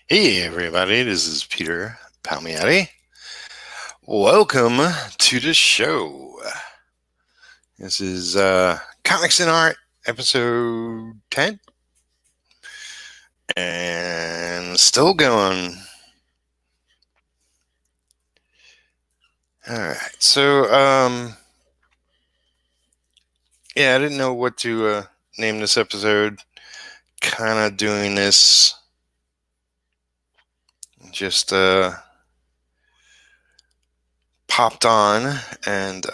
Hey everybody, this is Peter Palmiotti. Welcome to the show. This is Comics and Art, episode 10. And still going. Alright, so, yeah, I didn't know what to name this episode. Kind of doing this just popped on and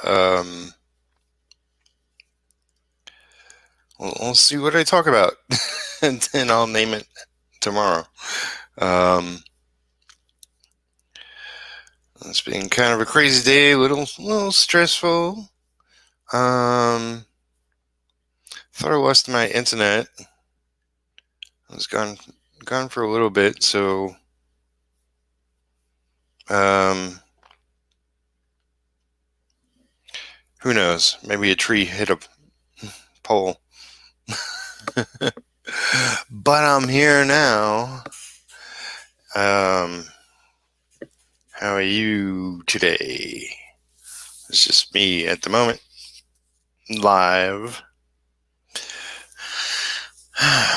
we'll see what I talk about. And then I'll name it tomorrow. It's been kind of a crazy day, a little stressful. Thought I lost my internet. I was gone for a little bit, so who knows? Maybe a tree hit a pole. But I'm here now. How are you today? It's just me at the moment, live.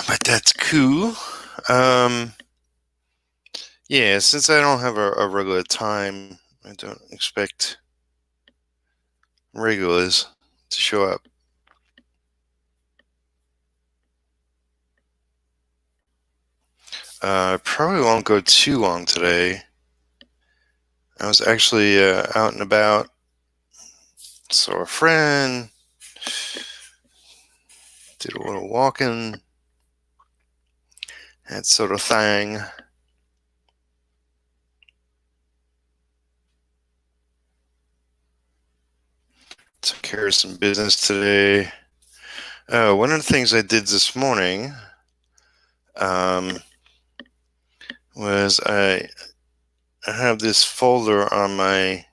But that's cool. Yeah, since I don't have a regular time, I don't expect regulars to show up. Probably won't go too long today. I was actually out and about, saw a friend, did a little walking, that sort of thing. Took care of some business today. One of the things I did this morning was I have this folder on my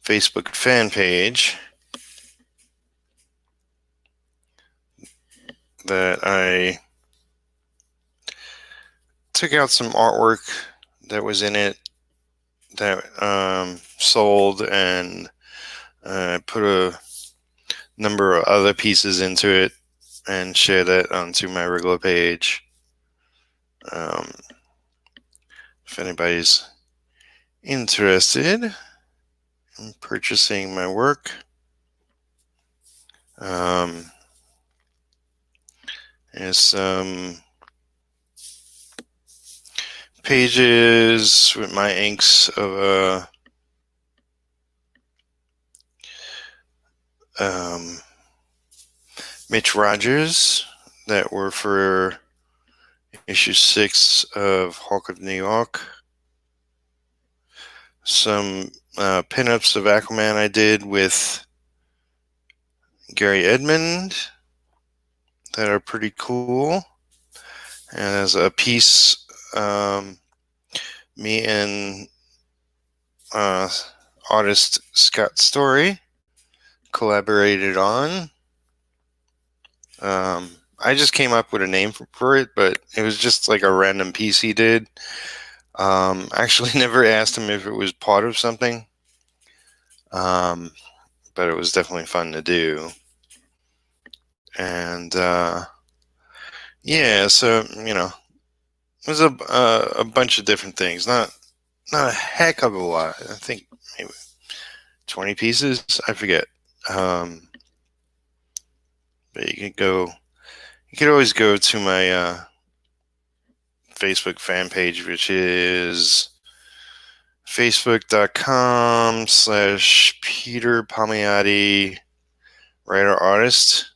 Facebook fan page that I took out some artwork that was in it that sold, and put a number of other pieces into it and share that onto my regular page. If anybody's interested in purchasing my work, there's some pages with my inks of Mitch Rogers that were for issue 6 of Hulk of New York. Some pinups of Aquaman I did with Gary Edmond that are pretty cool. And there's a piece me and artist Scott Story collaborated on. I just came up with a name for it, but it was just like a random piece he did. Actually never asked him if it was part of something, but it was definitely fun to do. And yeah, so it was a bunch of different things, not a heck of a lot. I think maybe 20 pieces, I forget. But you could always go to my Facebook fan page, which is facebook.com/Peter Palmiotti writer artist.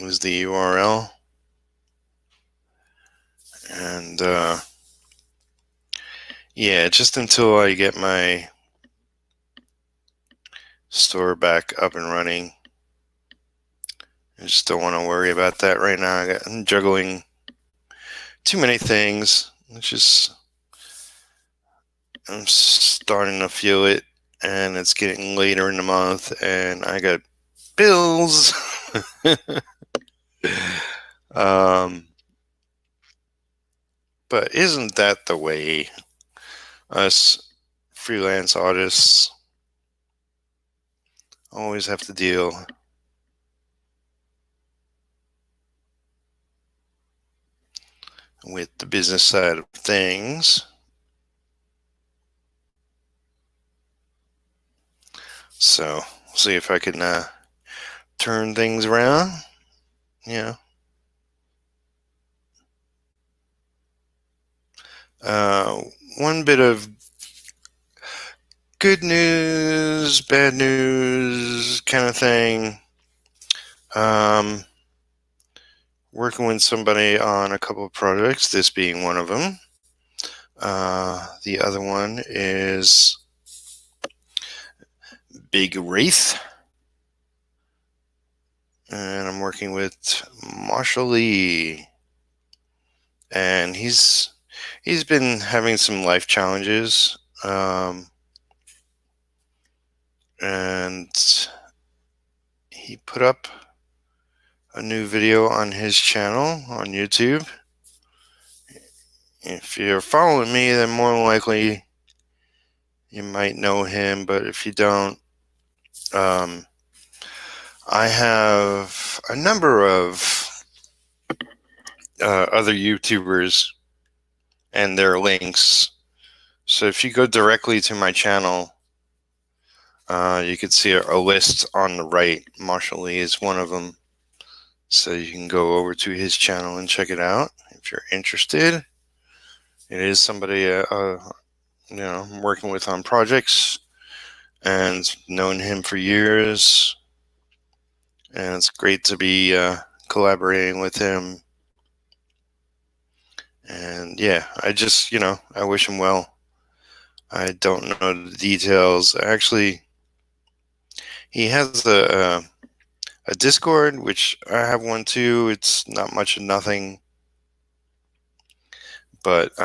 Was the URL. And yeah, just until I get my store back up and running. I just don't want to worry about that right now. I'm juggling too many things. I'm starting to feel it, and it's getting later in the month, and I got bills. um, but isn't that the way us freelance artists always have to deal with the business side of things? So, see if I can turn things around. Yeah. Uh, One bit of good news, bad news kind of thing. Um, Working with somebody on a couple of projects, this being one of them. The other one is Big Wraith, and I'm working with Marshall Lee, and he's been having some life challenges, and he put up a new video on his channel on YouTube. If you're following me, then more than likely you might know him, but if you don't, um, I have a number of other YouTubers and their links. So if you go directly to my channel, you can see a list on the right. Marshall Lee is one of them. So you can go over to his channel and check it out if you're interested. It is somebody I'm working with on projects and known him for years. And it's great to be collaborating with him. And yeah, I wish him well. I don't know the details. Actually, he has a Discord, which I have one too. It's not much of nothing, but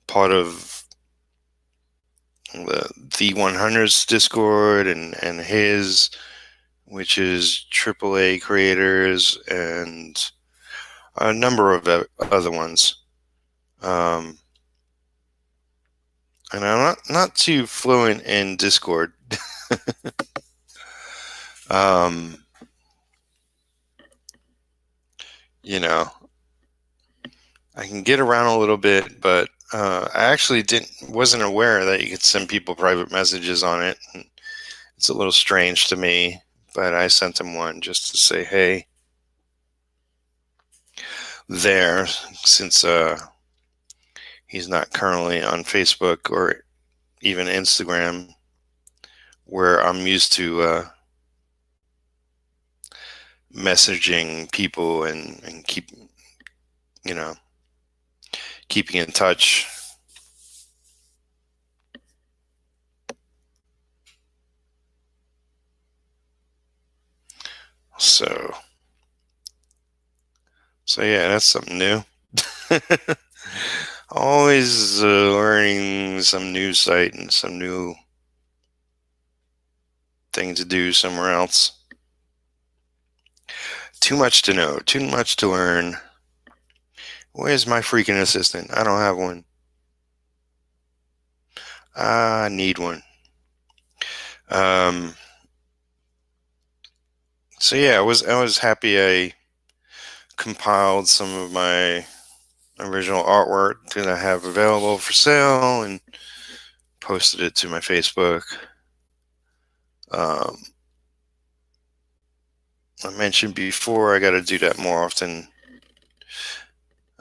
part of the 100's Discord and his, which is AAA creators and a number of other ones. And I'm not too fluent in Discord. um, you know, I can get around a little bit, but I actually wasn't aware that you could send people private messages on it. And it's a little strange to me, but I sent him one just to say, hey, there, since he's not currently on Facebook or even Instagram, where I'm used to messaging people and keeping in touch. So yeah, that's something new. Always learning some new site and some new thing to do somewhere else. Too much to know, too much to learn. Where's my freaking assistant? I don't have one. I need one. So yeah, I was happy I compiled some of my original artwork that I have available for sale and posted it to my Facebook. I mentioned before I got to do that more often.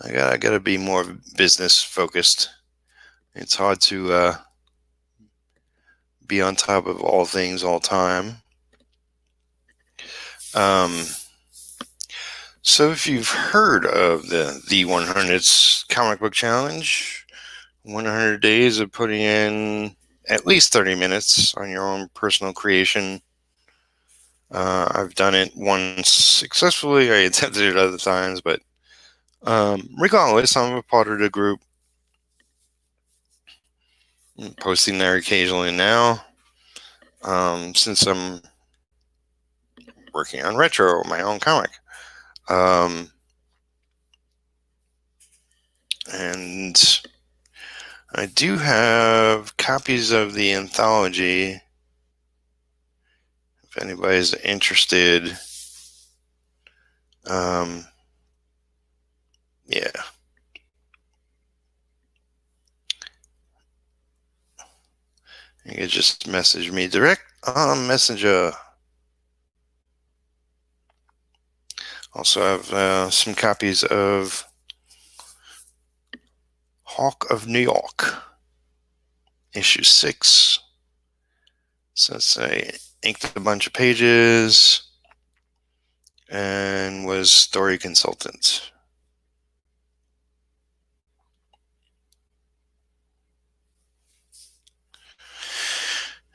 I got to be more business focused. It's hard to be on top of all things all time. So if you've heard of the 100's comic book challenge, 100 days of putting in at least 30 minutes on your own personal creation. I've done it once successfully. I attempted it other times, but regardless, I'm a part of the group. I'm posting there occasionally now, since I'm working on Retro, my own comic. And I do have copies of the anthology if anybody's interested. Yeah. You can just message me direct on Messenger. Also have some copies of Hawk of New York, issue 6. Since I inked a bunch of pages and was story consultant.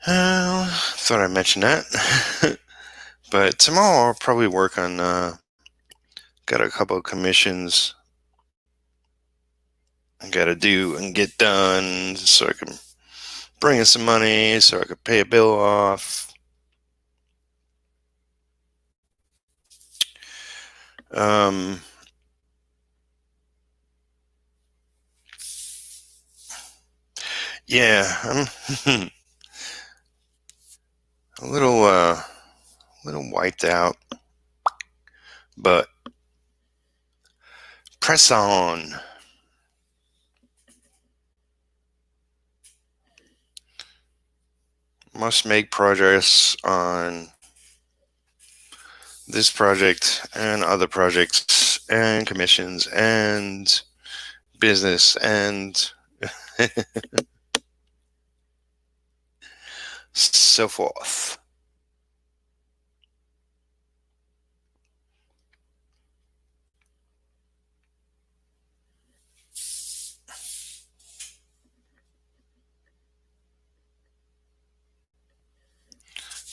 Thought I'd mention that. But tomorrow I'll probably work on, got a couple of commissions I gotta do and get done so I can bring in some money so I can pay a bill off. Yeah, I'm a little wiped out, but press on. Must make progress on this project and other projects and commissions and business and so forth.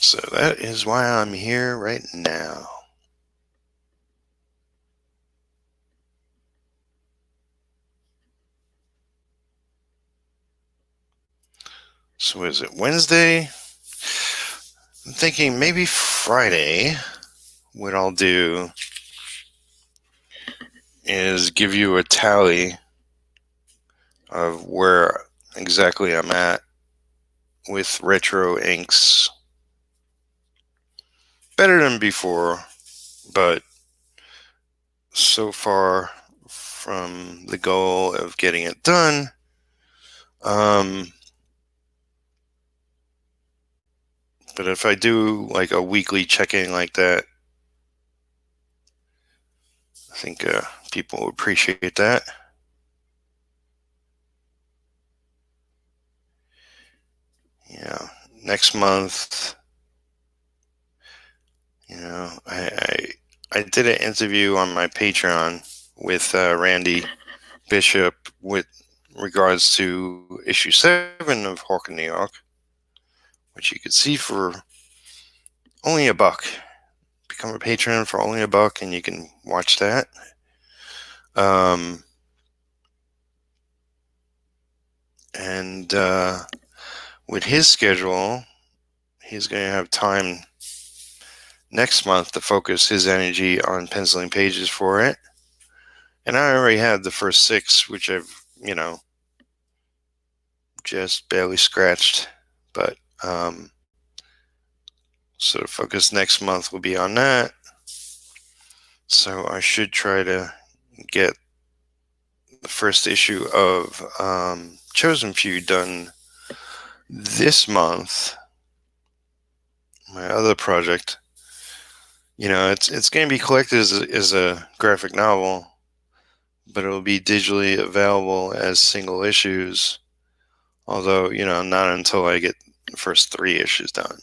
So that is why I'm here right now. So is it Wednesday? I'm thinking maybe Friday. What I'll do is give you a tally of where exactly I'm at with retro inks. Better than before, but so far from the goal of getting it done. But if I do like a weekly check-in like that, I think people will appreciate that. Yeah, next month, I did an interview on my Patreon with Randy Bishop with regards to issue 7 of Hawk in New York, which you could see for only $1. Become a patron for only $1 and you can watch that. And with his schedule, he's going to have time next month to focus his energy on penciling pages for it. And I already had the first 6, which I've, just barely scratched. But so the focus next month will be on that. So I should try to get the first issue of Chosen Few done this month. My other project, it's going to be collected as a graphic novel, but it will be digitally available as single issues. Although, not until I get the first 3 issues done.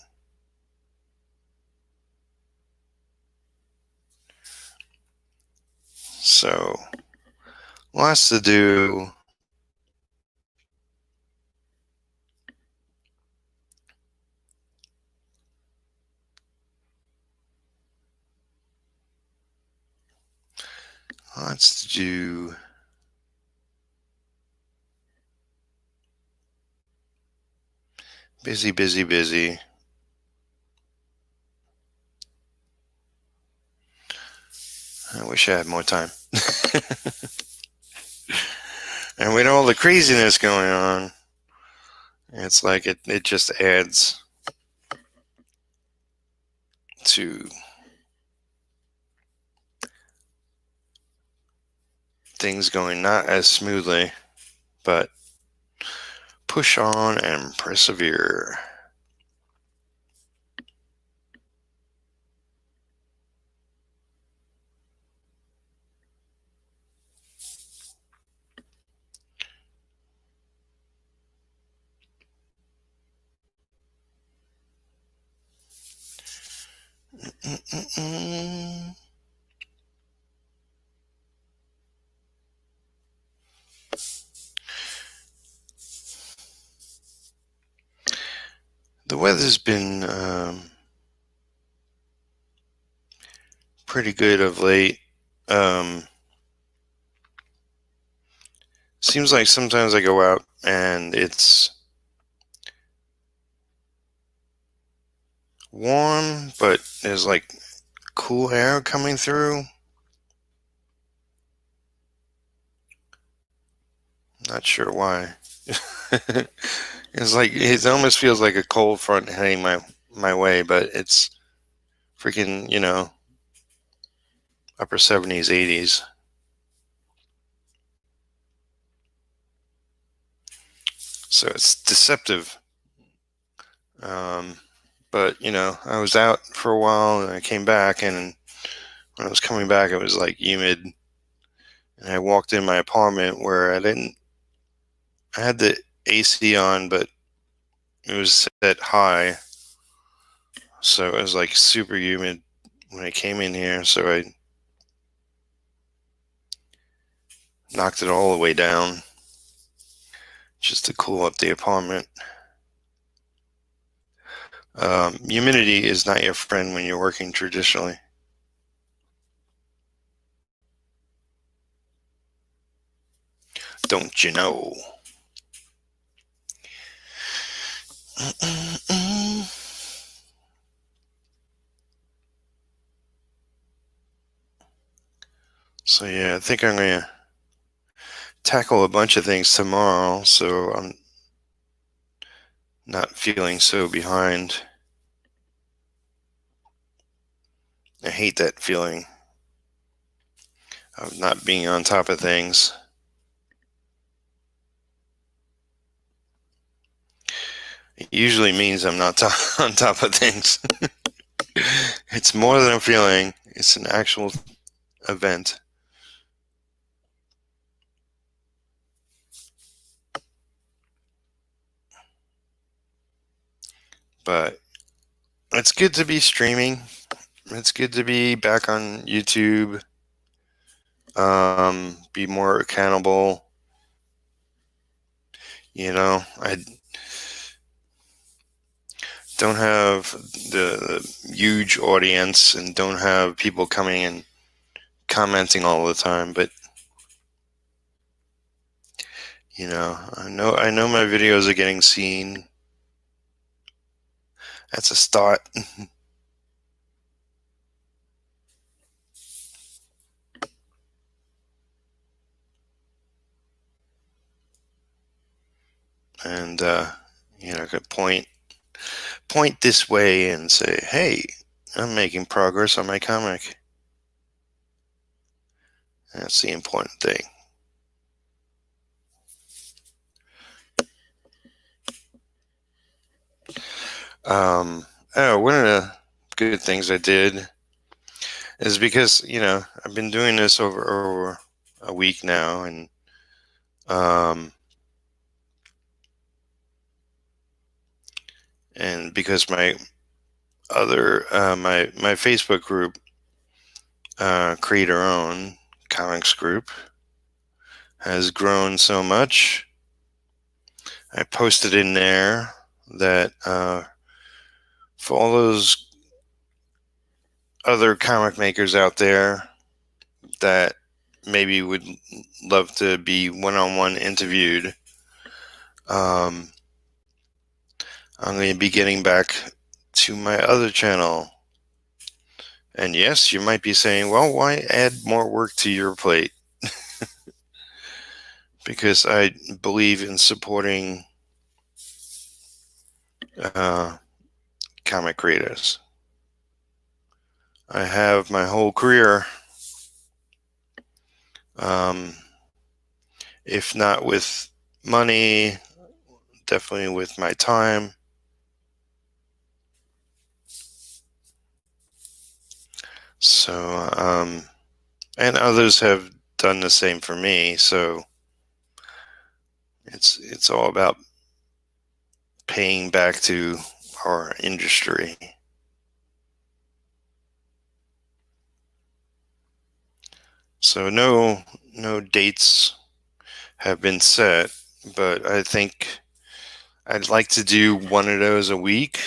So, lots to do. Lots to do. Busy, busy, busy. I wish wish I had more time. And with all the craziness going on, it's like it just adds to things going not as smoothly, but push on and persevere. Mm-mm-mm. The weather's been pretty good of late. Seems like sometimes I go out and it's warm, but there's like cool air coming through. Not sure why. It's like it almost feels like a cold front heading my way, but it's freaking, upper 70s, 80s. So it's deceptive. Um, but I was out for a while and I came back, and when I was coming back, it was like humid. And I walked in my apartment where I had the AC on, but it was set high. So it was like super humid when I came in here. So I knocked it all the way down just to cool up the apartment. Humidity is not your friend when you're working traditionally. Don't you know? So yeah, I think I'm gonna tackle a bunch of things tomorrow, so I'm not feeling so behind. I hate that feeling of not being on top of things. It usually means I'm not on top of things. It's more than a feeling, it's an actual event. But it's good to be streaming. It's good to be back on YouTube. Be more accountable. I don't have the huge audience and don't have people coming and commenting all the time, but I know my videos are getting seen. That's a start. And I could point this way and say, "Hey, I'm making progress on my comic." That's the important thing. One of the good things I did is because I've been doing this over a week now, and because my other my Facebook group, Create Our Own Comics Group, has grown so much, I posted in there that for all those other comic makers out there that maybe would love to be one-on-one interviewed, I'm going to be getting back to my other channel, And yes, you might be saying, well, why add more work to your plate? Because I believe in supporting comic creators. I have my whole career, if not with money, definitely with my time. So, and others have done the same for me. So it's all about paying back to our industry. So no dates have been set, but I think I'd like to do one of those a week,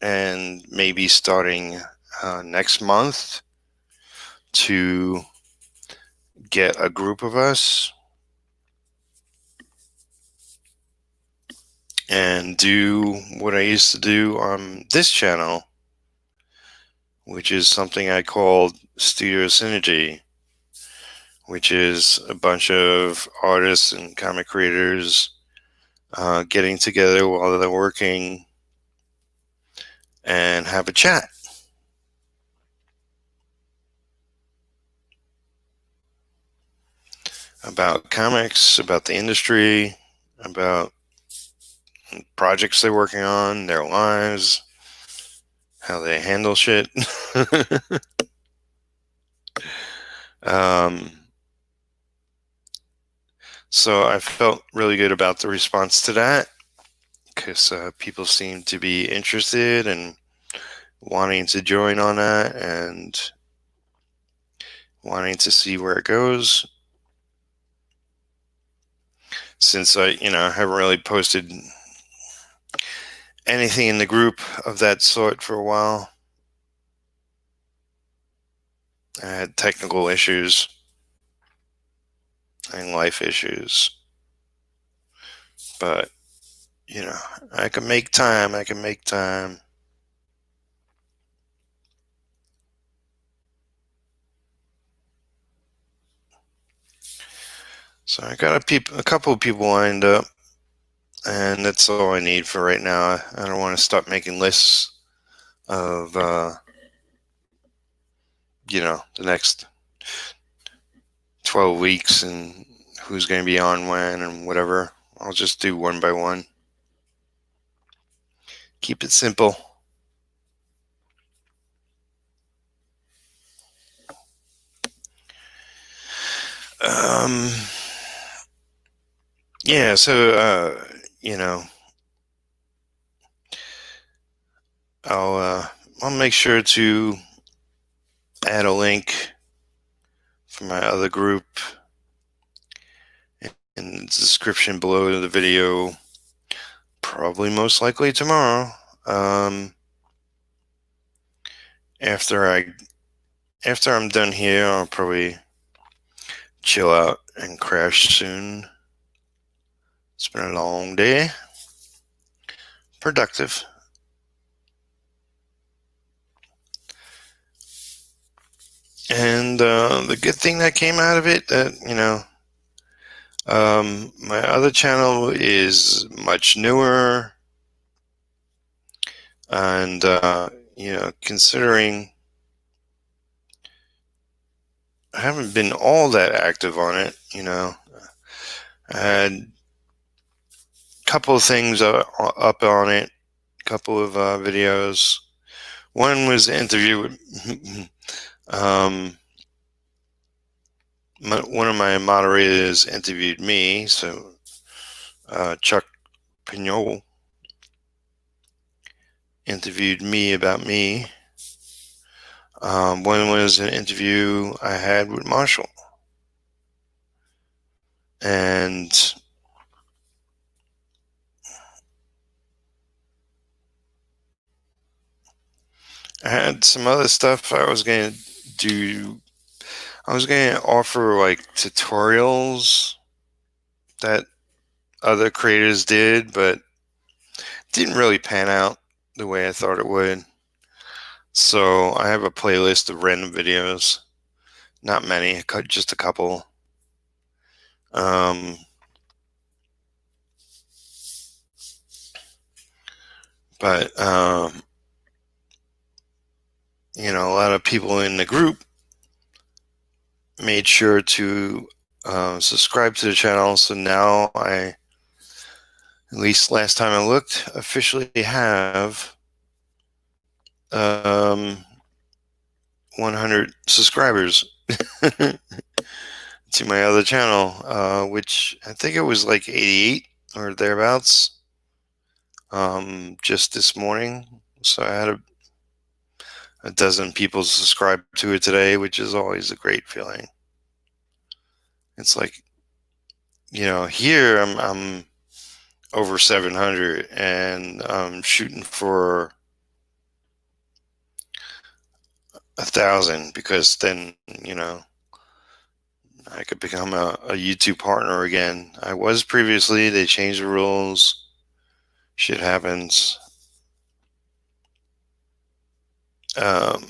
and maybe starting next month to get a group of us and do what I used to do on this channel, which is something I called Studio Synergy, which is a bunch of artists and comic creators getting together while they're working and have a chat about comics, about the industry, about projects they're working on, their lives, how they handle shit. um, so I felt really good about the response to that, because people seem to be interested and wanting to join on that and wanting to see where it goes. Since I haven't really posted anything in the group of that sort for a while. I had technical issues and life issues, but I can make time. I can make time. So I got a couple of people lined up, and that's all I need for right now. I don't want to start making lists of the next 12 weeks and who's going to be on when and whatever. I'll just do one by one. Keep it simple. Um, yeah, so I'll make sure to add a link for my other group in the description below the video, probably most likely tomorrow. After I'm done here, I'll probably chill out and crash soon. It's been a long day. Productive. And the good thing that came out of it, that my other channel is much newer, and considering I haven't been all that active on it, I had a couple of things up on it, a couple of videos. One was an interview with one of my moderators interviewed me, so Chuck Pignol interviewed me about me. One was an interview I had with Marshall. And I had some other stuff I was going to do. I was going to offer like tutorials that other creators did, but didn't really pan out the way I thought it would. So I have a playlist of random videos. Not many, just a couple. Um, but a lot of people in the group made sure to subscribe to the channel. So now at least last time I looked, officially have 100 subscribers to my other channel, which I think it was like 88 or thereabouts just this morning. So I had a dozen people subscribe to it today, which is always a great feeling. It's like, here I'm over 700 and I'm shooting for 1,000 because then, I could become a YouTube partner again. I was previously, they changed the rules. Shit happens. Um,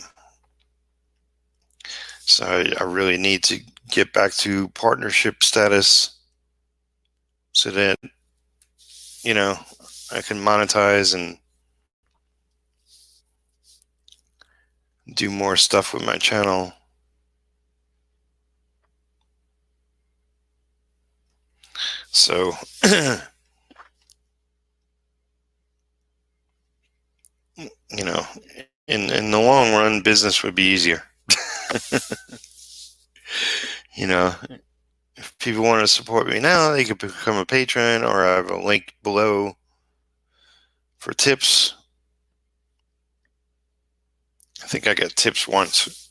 so I really need to get back to partnership status so that, I can monetize and do more stuff with my channel. So, you know, in the long run, business would be easier. If people want to support me now, they could become a patron, or I have a link below for tips. I think I got tips once.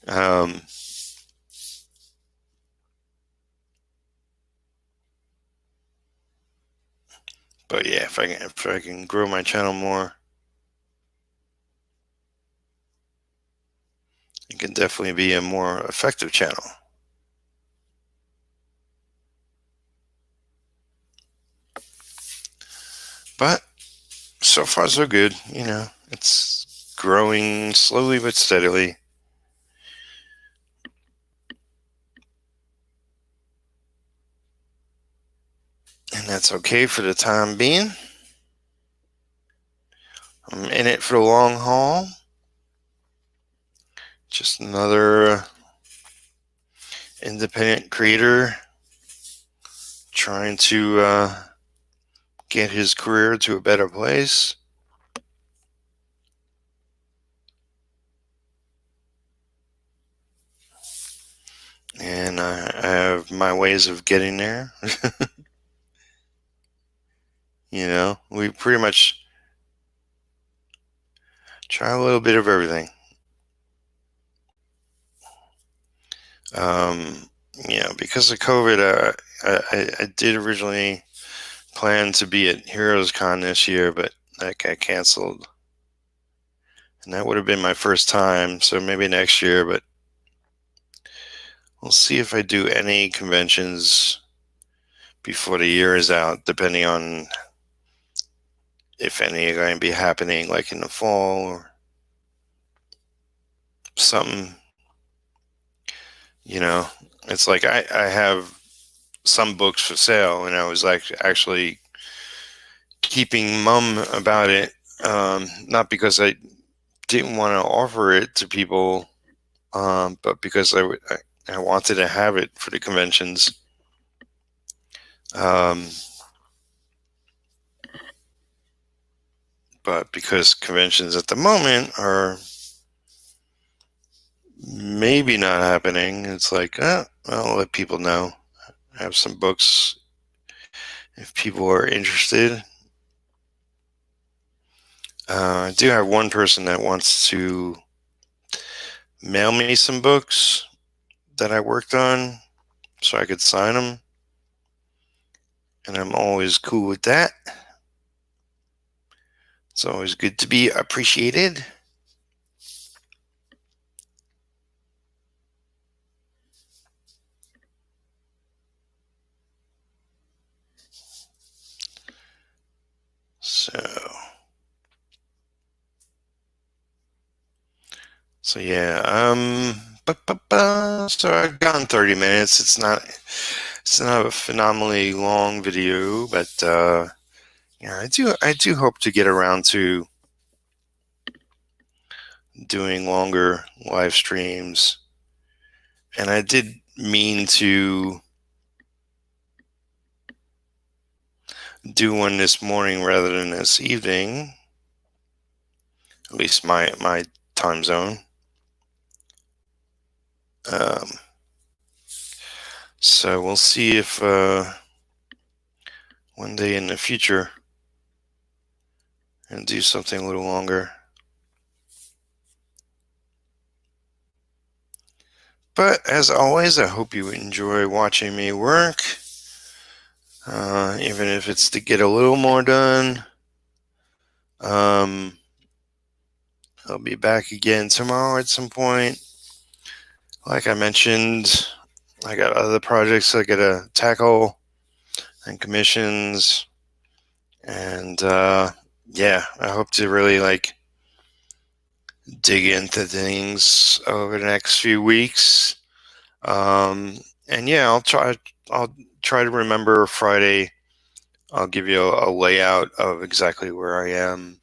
um, but yeah, if I can grow my channel more, it can definitely be a more effective channel. But so far so good. It's growing slowly but steadily. And that's okay for the time being. I'm in it for the long haul. Just another independent creator trying to get his career to a better place. And I have my ways of getting there. We pretty much try a little bit of everything. Because of COVID, I did originally plan to be at Heroes Con this year, but that got canceled. And that would have been my first time, so maybe next year, but we'll see if I do any conventions before the year is out, depending on if any are going to be happening, like in the fall or something. It's like I have some books for sale, and I was like actually keeping mum about it, not because I didn't want to offer it to people, but because I wanted to have it for the conventions. But because conventions at the moment are maybe not happening, it's like, I'll let people know. I have some books if people are interested. I do have one person that wants to mail me some books that I worked on so I could sign them. And I'm always cool with that. It's always good to be appreciated. So yeah, so I've gone 30 minutes. It's not a phenomenally long video, but yeah, I do hope to get around to doing longer live streams. And I did mean to do one this morning rather than this evening, at least my time zone. So we'll see if one day in the future and do something a little longer. But as always, I hope you enjoy watching me work, even if it's to get a little more done. I'll be back again tomorrow at some point. Like I mentioned, I got other projects I gotta tackle and commissions, and yeah, I hope to really dig into things over the next few weeks. And yeah, I'll try to remember Friday. I'll give you a layout of exactly where I am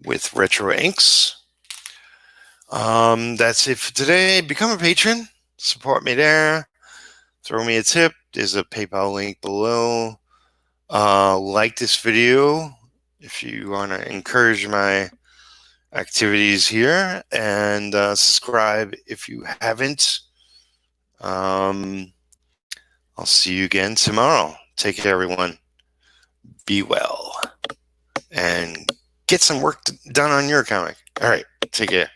with Retro Inks. That's it for today. Become a patron. Support me there. Throw me a tip. There's a PayPal link below. Like this video if you want to encourage my activities here, and subscribe if you haven't. I'll see you again tomorrow. Take care, everyone. Be well and get some work done on your comic. All right, take care.